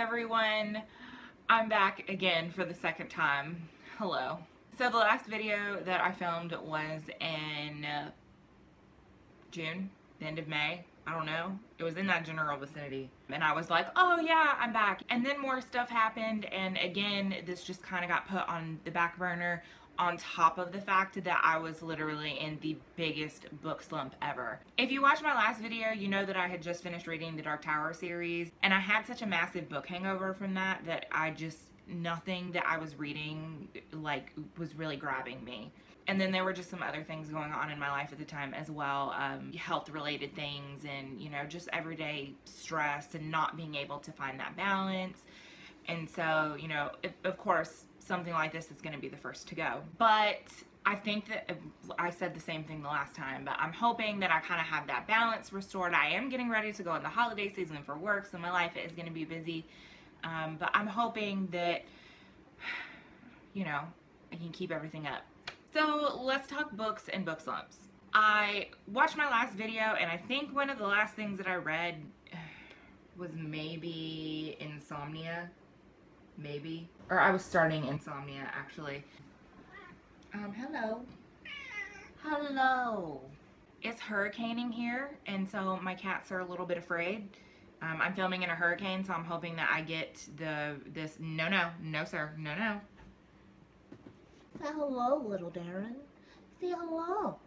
everyone, I'm back again for the second time. Hello. So the last video that I filmed was in June, the end of May, I don't know. It was in that general vicinity. And I was like, oh yeah, I'm back. And then more stuff happened, and again, this just kind of got put on the back burner, on top of the fact that I was literally in the biggest book slump ever. If you watched my last video, you know that I had just finished reading the Dark Tower series, and I had such a massive book hangover from that I just, nothing that I was reading like was really grabbing me. And then there were just some other things going on in my life at the time as well, health related things, and you know, just everyday stress and not being able to find that balance. And so, you know, of course something like this is going to be the first to go. But I think that I said the same thing the last time, but I'm hoping that I kind of have that balance restored. I am getting ready to go in the holiday season for work, so my life is going to be busy. But I'm hoping that, you know, I can keep everything up. So let's talk books and book slumps. I watched my last video, and I think one of the last things that I read was maybe Insomnia. Maybe. Or I was starting Insomnia, actually. Hello. Hello. It's hurricaning here, and so my cats are a little bit afraid. I'm filming in a hurricane, so I'm hoping that I get this, no sir, no. Say hello, little Darren. Say hello.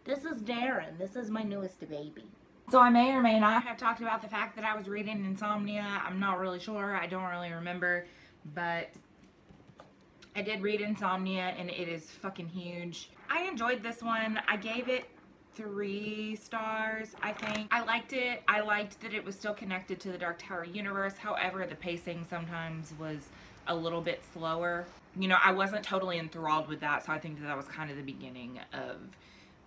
This is Darren. This is my newest baby. So I may or may not have talked about the fact that I was reading Insomnia. I'm not really sure. I don't really remember. But I did read Insomnia, and it is fucking huge. I enjoyed this one. I gave it 3 stars, I think. I liked it. I liked that it was still connected to the Dark Tower universe. However, the pacing sometimes was a little bit slower. You know, I wasn't totally enthralled with that, so I think that was kind of the beginning of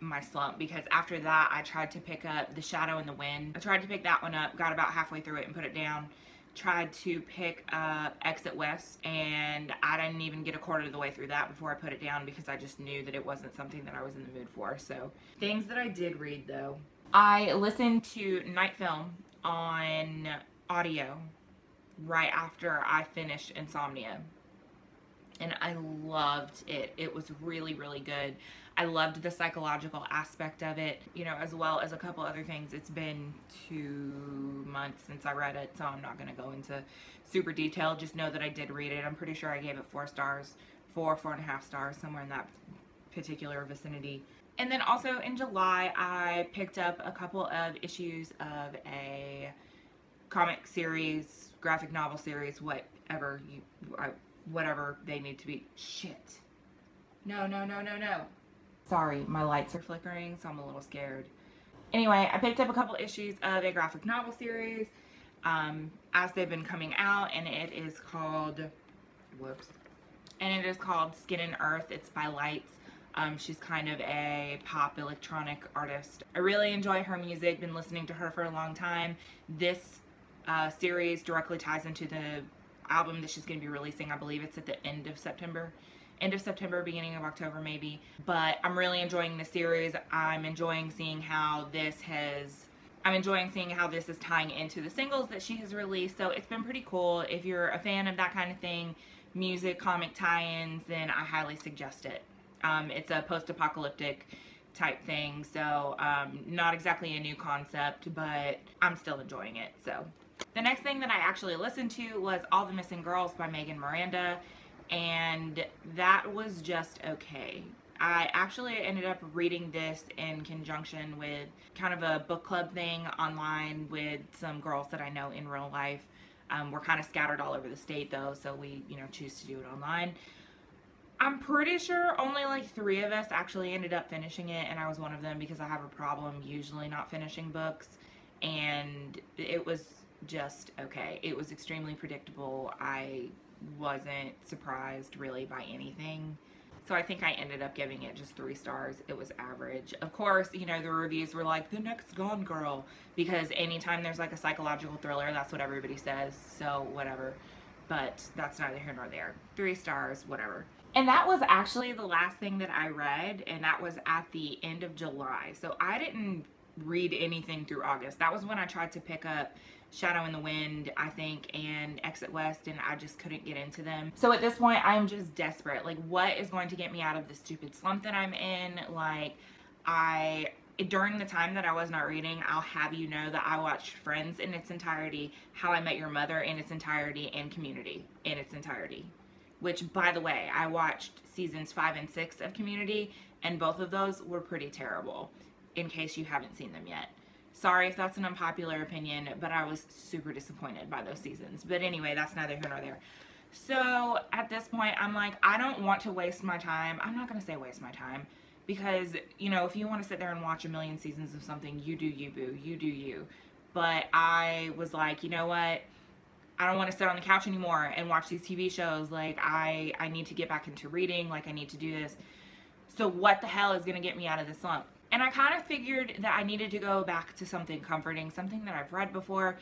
my slump, because after that I tried to pick up The Shadow in the Wind. I tried to pick that one up, got about halfway through it and put it down. Tried to pick up Exit West, and I didn't even get a quarter of the way through that before I put it down, because I just knew that it wasn't something that I was in the mood for. So things that I did read though, I listened to Night Film on audio right after I finished Insomnia, and I loved it. It was really, really good. I loved the psychological aspect of it, you know, as well as a couple other things. It's been 2 months since I read it, so I'm not going to go into super detail. Just know that I did read it. I'm pretty sure I gave it 4 stars, 4.5 stars, somewhere in that particular vicinity. And then also in July, I picked up a couple of issues of a comic series, graphic novel series, whatever they need to be. Shit. No. Sorry, my lights are flickering, so I'm a little scared. Anyway, I picked up a couple issues of a graphic novel series as they've been coming out, and it is called, Skin and Earth. It's by Lights. She's kind of a pop electronic artist. I really enjoy her music, been listening to her for a long time. This series directly ties into the album that she's going to be releasing. I believe it's at the end of September, beginning of October maybe. But I'm really enjoying the series. I'm enjoying seeing how this is tying into the singles that she has released. So it's been pretty cool. If you're a fan of that kind of thing, music, comic tie-ins, then I highly suggest it. It's a post-apocalyptic type thing, so not exactly a new concept, but I'm still enjoying it. So the next thing that I actually listened to was All the Missing Girls by Megan Miranda, and that was just okay. I actually ended up reading this in conjunction with kind of a book club thing online with some girls that I know in real life. We're kind of scattered all over the state though, so we, you know, choose to do it online. I'm pretty sure only like 3 of us actually ended up finishing it, and I was one of them because I have a problem usually not finishing books, and it was just okay. It was extremely predictable. I wasn't surprised really by anything, so I think I ended up giving it just 3 stars. It was average. Of course, you know, the reviews were like, the next Gone Girl, because anytime there's like a psychological thriller, that's what everybody says, so whatever. But that's neither here nor there. 3 stars, whatever. And that was actually the last thing that I read, and that was at the end of July. So I didn't read anything through August. That was when I tried to pick up Shadow in the Wind, I think, and Exit West, and I just couldn't get into them. So at this point, I'm just desperate. Like, what is going to get me out of this stupid slump that I'm in? Like, during the time that I was not reading, I'll have you know that I watched Friends in its entirety, How I Met Your Mother in its entirety, and Community in its entirety. Which, by the way, I watched seasons 5 and 6 of Community, and both of those were pretty terrible, in case you haven't seen them yet. Sorry if that's an unpopular opinion, but I was super disappointed by those seasons. But anyway, that's neither here nor there. So at this point, I'm like, I don't want to waste my time. I'm not going to say waste my time, because, you know, if you want to sit there and watch a million seasons of something, you do you, boo. You do you. But I was like, you know what? I don't want to sit on the couch anymore and watch these TV shows. Like, I need to get back into reading. Like, I need to do this. So what the hell is going to get me out of this slump? And I kind of figured that I needed to go back to something comforting, something that I've read before.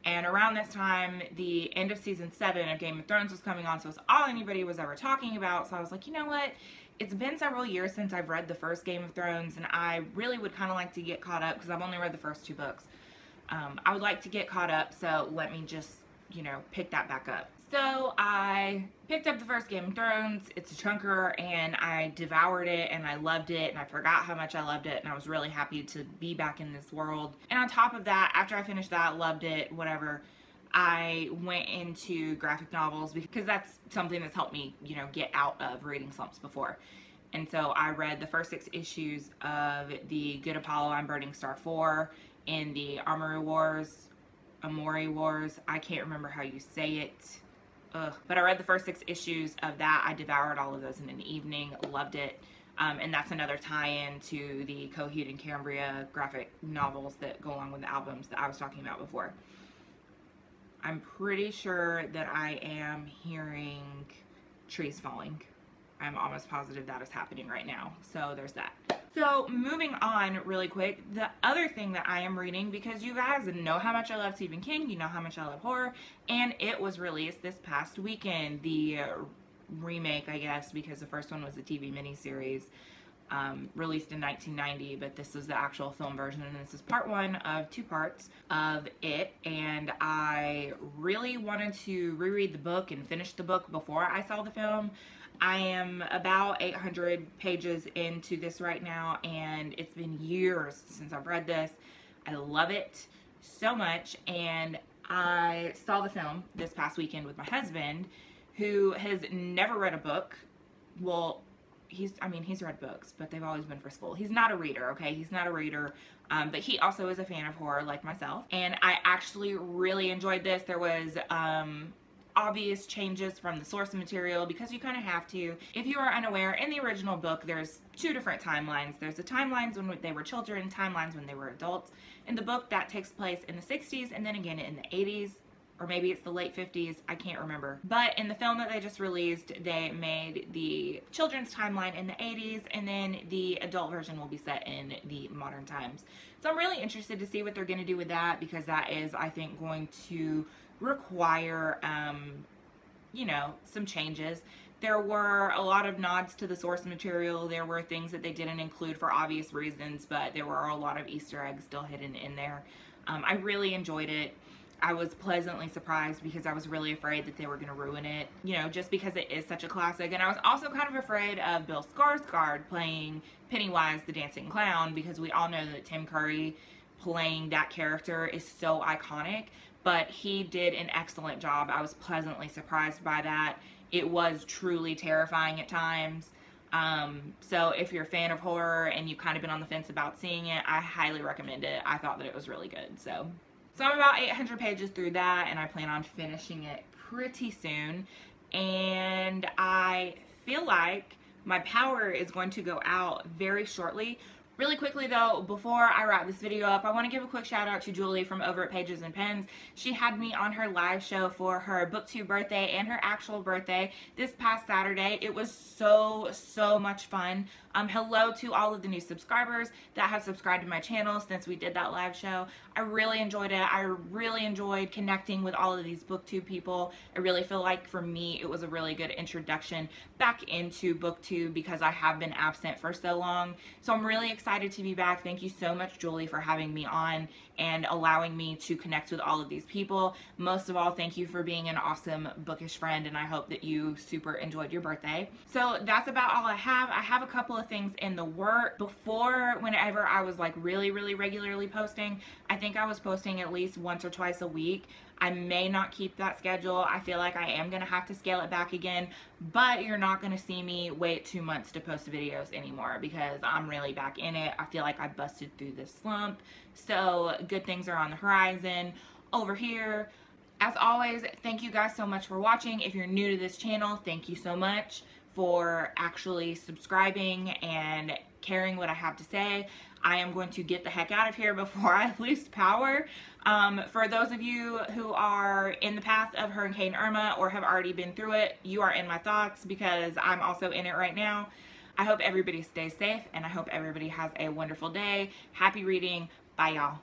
And around this time, the end of season 7 of Game of Thrones was coming on, so it's all anybody was ever talking about. So I was like, you know what? It's been several years since I've read the first Game of Thrones, and I really would kind of like to get caught up, because I've only read the first 2 books. I would like to get caught up, so let me just, you know, pick that back up. So I picked up the first Game of Thrones. It's a chunker, and I devoured it, and I loved it, and I forgot how much I loved it, and I was really happy to be back in this world. And on top of that, after I finished that, loved it, whatever, I went into graphic novels, because that's something that's helped me, you know, get out of reading slumps before. And so I read the first 6 issues of The Good Apollo, I'm Burning Star 4, in the Amori Wars, I can't remember how you say it. But I read the first 6 issues of that. I devoured all of those in an evening, loved it. And that's another tie-in to the Coheed and Cambria graphic novels that go along with the albums that I was talking about before. I'm pretty sure that I am hearing trees falling. I'm almost positive that is happening right now. So there's that. So moving on really quick, the other thing that I am reading, because you guys know how much I love Stephen King, you know how much I love horror, and it was released this past weekend, the remake, I guess, because the first one was a TV miniseries, released in 1990, but this is the actual film version, and this is part 1 of 2 parts of it. And I really wanted to reread the book and finish the book before I saw the film. I am about 800 pages into this right now, and it's been years since I've read this. I love it so much, and I saw the film this past weekend with my husband, who has never read a book. Well, he's read books, but they've always been for school. He's not a reader, okay? He's not a reader, but he also is a fan of horror like myself, and I actually really enjoyed this. There was obvious changes from the source material, because you kind of have to. If you are unaware, in the original book, there's 2 different timelines. There's the timelines when they were children, timelines when they were adults. In the book, that takes place in the 60s, and then again in the 80s, or maybe it's the late 50s, I can't remember. But in the film that they just released, they made the children's timeline in the 80s, and then the adult version will be set in the modern times. So I'm really interested to see what they're going to do with that, because that is, I think, going to require, you know, some changes. There were a lot of nods to the source material. There were things that they didn't include for obvious reasons, but there were a lot of Easter eggs still hidden in there. I really enjoyed it. I was pleasantly surprised, because I was really afraid that they were going to ruin it, you know, just because it is such a classic. And I was also kind of afraid of Bill Skarsgård playing Pennywise the Dancing Clown, because we all know that Tim Curry playing that character is so iconic, but he did an excellent job. I was pleasantly surprised by that. It was truly terrifying at times. So if you're a fan of horror and you've kind of been on the fence about seeing it, I highly recommend it. I thought that it was really good. So I'm about 800 pages through that, and I plan on finishing it pretty soon. And I feel like my power is going to go out very shortly. Really quickly though, before I wrap this video up, I want to give a quick shout out to Julie from over at Pages and Pens. She had me on her live show for her BookTube birthday and her actual birthday this past Saturday. It was so much fun. Hello to all of the new subscribers that have subscribed to my channel since we did that live show. I really enjoyed it. I really enjoyed connecting with all of these BookTube people. I really feel like for me it was a really good introduction back into BookTube, because I have been absent for so long. So I'm really excited excited to be back. Thank you so much, Julie, for having me on and allowing me to connect with all of these people. Most of all, thank you for being an awesome bookish friend, and I hope that you super enjoyed your birthday. So that's about all I have. I have a couple of things in the work. Before, whenever I was like really regularly posting, I think I was posting at least once or twice a week. I may not keep that schedule. I feel like I am going to have to scale it back again, but you're not going to see me wait 2 months to post videos anymore because I'm really back in it. I feel like I busted through this slump, so good things are on the horizon over here. As always, thank you guys so much for watching. If you're new to this channel, thank you so much for actually subscribing and caring what I have to say. I am going to get the heck out of here before I lose power. For those of you who are in the path of Hurricane Irma or have already been through it, you are in my thoughts because I'm also in it right now. I hope everybody stays safe, and I hope everybody has a wonderful day. Happy reading. Bye, y'all.